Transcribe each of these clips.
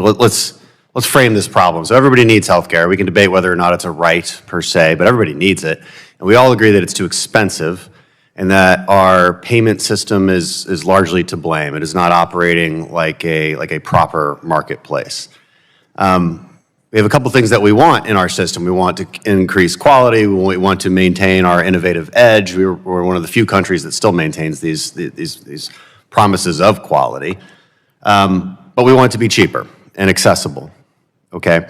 let's frame this problem. So everybody needs healthcare. We can debate whether or not it's a right per se, but everybody needs it. And we all agree that it's too expensive and that our payment system is largely to blame. It is not operating like a proper marketplace. We have a couple things that we want in our system. We want to increase quality. We want to maintain our innovative edge. We're one of the few countries that still maintains these promises of quality. But we want it to be cheaper and accessible, okay?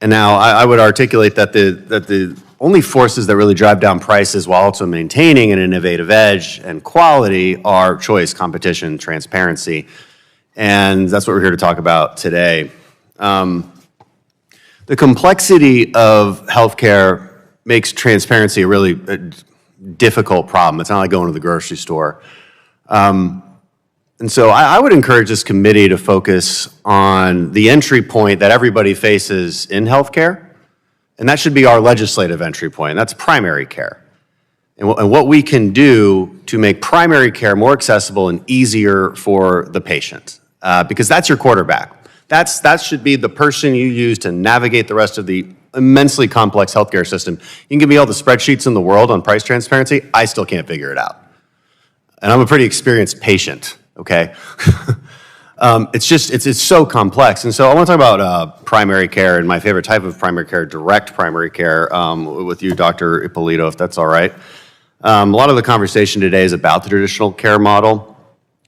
And now I would articulate that the only forces that really drive down prices while also maintaining an innovative edge and quality are choice, competition, transparency. And that's what we're here to talk about today. The complexity of healthcare makes transparency a really difficult problem. It's not like going to the grocery store. And so I would encourage this committee to focus on the entry point that everybody faces in healthcare, and that should be our legislative entry point, and that's primary care. And what we can do to make primary care more accessible and easier for the patient, because that's your quarterback. That should be the person you use to navigate the rest of the immensely complex healthcare system. You can give me all the spreadsheets in the world on price transparency, I still can't figure it out. And I'm a pretty experienced patient, okay? It's so complex. And so I want to talk about primary care and my favorite type of primary care, direct primary care, with you, Dr. Ippolito, if that's all right. A lot of the conversation today is about the traditional care model,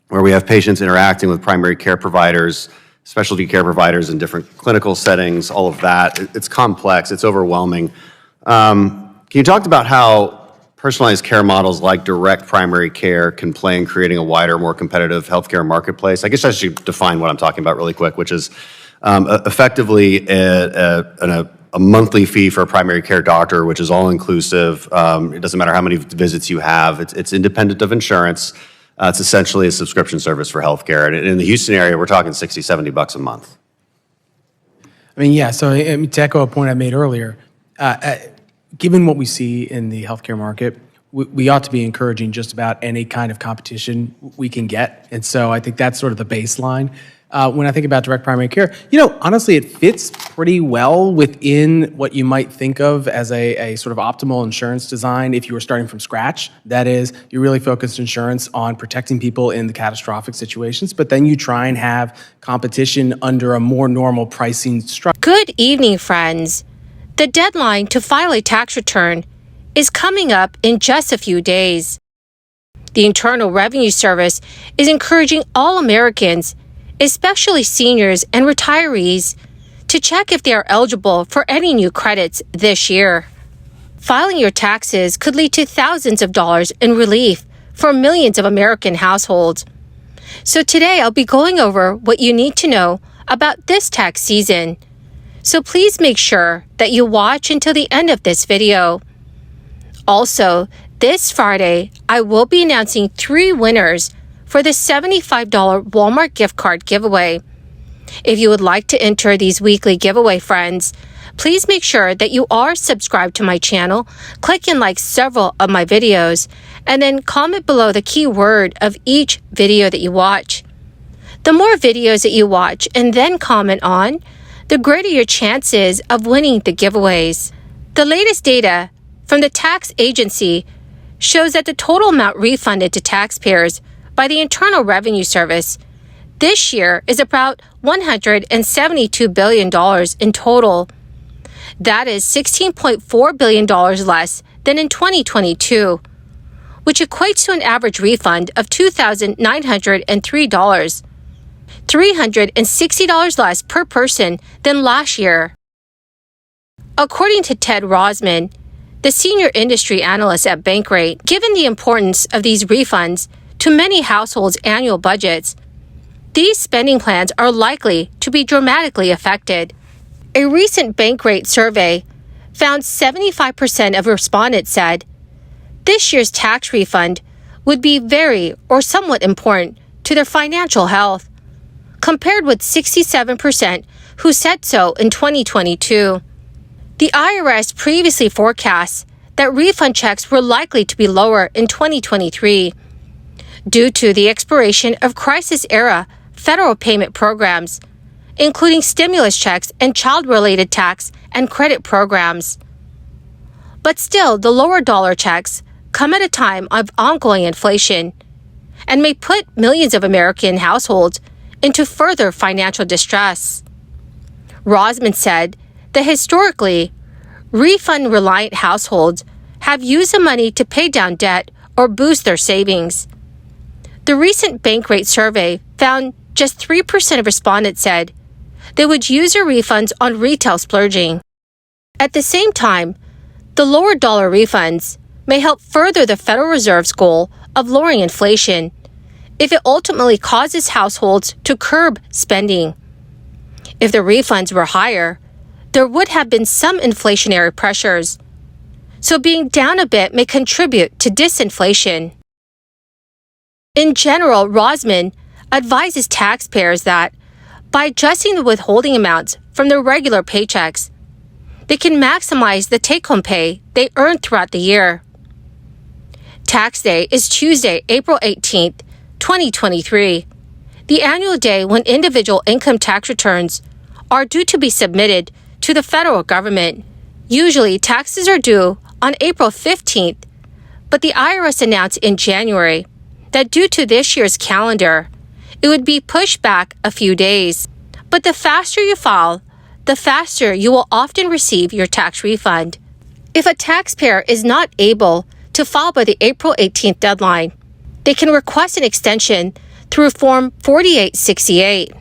where we have patients interacting with primary care providers, specialty care providers in different clinical settings, all of that. It's complex, it's overwhelming. Can you talk about how personalized care models like direct primary care can play in creating a wider, more competitive healthcare marketplace? I guess I should define what I'm talking about really quick, which is effectively a monthly fee for a primary care doctor, which is all-inclusive. It doesn't matter how many visits you have. It's independent of insurance. It's essentially a subscription service for healthcare. And in the Houston area, we're talking $60, $70 a month. I mean, yeah, so to echo a point I made earlier, given what we see in the healthcare market, we ought to be encouraging just about any kind of competition we can get. And so I think that's sort of the baseline. When I think about direct primary care, honestly, it fits pretty well within what you might think of as a sort of optimal insurance design if you were starting from scratch. That is, you really focused insurance on protecting people in the catastrophic situations, but then you try and have competition under a more normal pricing structure. Good evening, friends. The deadline to file a tax return is coming up in just a few days. The Internal Revenue Service is encouraging all Americans, especially seniors and retirees, to check if they are eligible for any new credits this year. Filing your taxes could lead to thousands of dollars in relief for millions of American households. So today I'll be going over what you need to know about this tax season. So please make sure that you watch until the end of this video. Also, this Friday, I will be announcing 3 winners for the $75 Walmart gift card giveaway. If you would like to enter these weekly giveaway, friends, please make sure that you are subscribed to my channel, click and like several of my videos, and then comment below the keyword of each video that you watch. The more videos that you watch and then comment on, the greater your chances of winning the giveaways. The latest data from the tax agency shows that the total amount refunded to taxpayers by the Internal Revenue Service this year is about $172 billion in total. That is $16.4 billion less than in 2022, which equates to an average refund of $2,903, $360 less per person than last year. According to Ted Rosman, the senior industry analyst at Bankrate, given the importance of these refunds to many households' annual budgets, these spending plans are likely to be dramatically affected. A recent Bankrate survey found 75% of respondents said this year's tax refund would be very or somewhat important to their financial health, compared with 67% who said so in 2022. The IRS previously forecast that refund checks were likely to be lower in 2023 due to the expiration of crisis-era federal payment programs, including stimulus checks and child-related tax and credit programs. But still, the lower dollar checks come at a time of ongoing inflation and may put millions of American households into further financial distress. Rosman said that historically, refund-reliant households have used the money to pay down debt or boost their savings. The recent bank rate survey found just 3% of respondents said they would use their refunds on retail splurging. At the same time, the lower dollar refunds may help further the Federal Reserve's goal of lowering inflation if it ultimately causes households to curb spending. If the refunds were higher, there would have been some inflationary pressures, so being down a bit may contribute to disinflation. In general, Rosman advises taxpayers that, by adjusting the withholding amounts from their regular paychecks, they can maximize the take-home pay they earn throughout the year. Tax day is Tuesday, April 18th, 2023, the annual day when individual income tax returns are due to be submitted to the federal government. Usually, taxes are due on April 15th, but the IRS announced in January that due to this year's calendar, it would be pushed back a few days. But the faster you file, the faster you will often receive your tax refund. If a taxpayer is not able to file by the April 18th deadline, they can request an extension through Form 4868.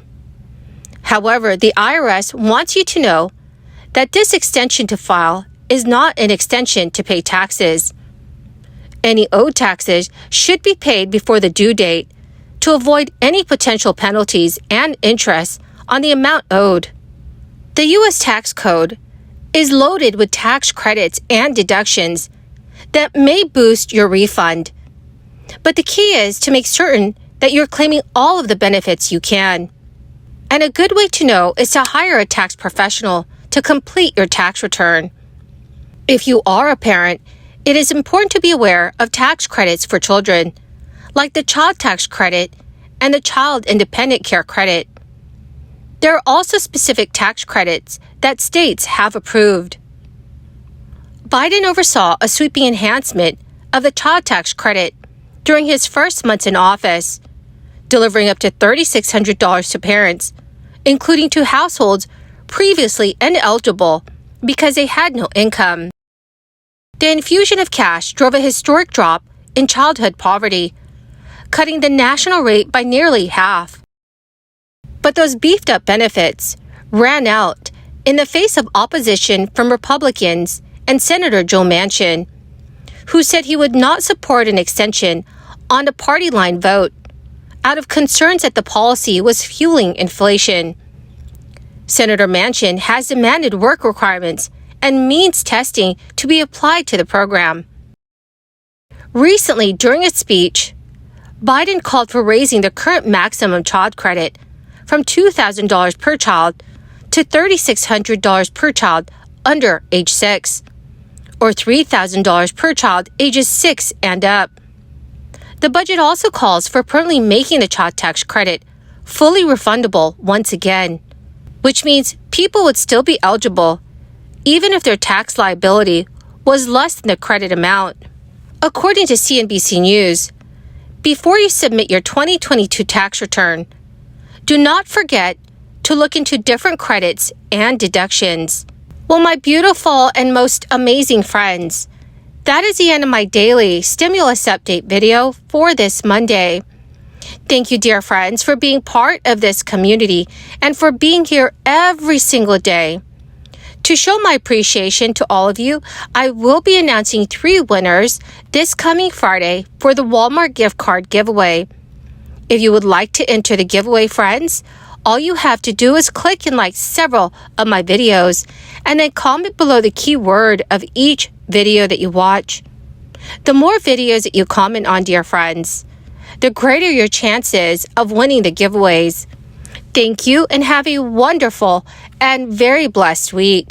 However, the IRS wants you to know that this extension to file is not an extension to pay taxes. Any owed taxes should be paid before the due date to avoid any potential penalties and interest on the amount owed. The U.S. tax code is loaded with tax credits and deductions that may boost your refund. But the key is to make certain that you're claiming all of the benefits you can. And a good way to know is to hire a tax professional to complete your tax return. If you are a parent, it is important to be aware of tax credits for children, like the child tax credit and the child independent care credit. There are also specific tax credits that states have approved. Biden oversaw a sweeping enhancement of the child tax credit during his first months in office, delivering up to $3,600 to parents, including to households previously ineligible because they had no income. The infusion of cash drove a historic drop in childhood poverty, cutting the national rate by nearly half. But those beefed-up benefits ran out in the face of opposition from Republicans and Senator Joe Manchin, who said he would not support an extension on a party line vote out of concerns that the policy was fueling inflation. Senator Manchin has demanded work requirements and means testing to be applied to the program. Recently, during a speech, Biden called for raising the current maximum child credit from $2,000 per child to $3,600 per child under age 6, or $3,000 per child ages 6 and up. The budget also calls for permanently making the child tax credit fully refundable once again, which means people would still be eligible even if their tax liability was less than the credit amount. According to CNBC News, before you submit your 2022 tax return, do not forget to look into different credits and deductions. Well, my beautiful and most amazing friends, that is the end of my daily stimulus update video for this Monday. Thank you, dear friends, for being part of this community and for being here every single day. To show my appreciation to all of you, I will be announcing 3 winners this coming Friday for the Walmart gift card giveaway. If you would like to enter the giveaway, friends, all you have to do is click and like several of my videos and then comment below the keyword of each video that you watch. The more videos that you comment on, dear friends, the greater your chances of winning the giveaways. Thank you and have a wonderful and very blessed week.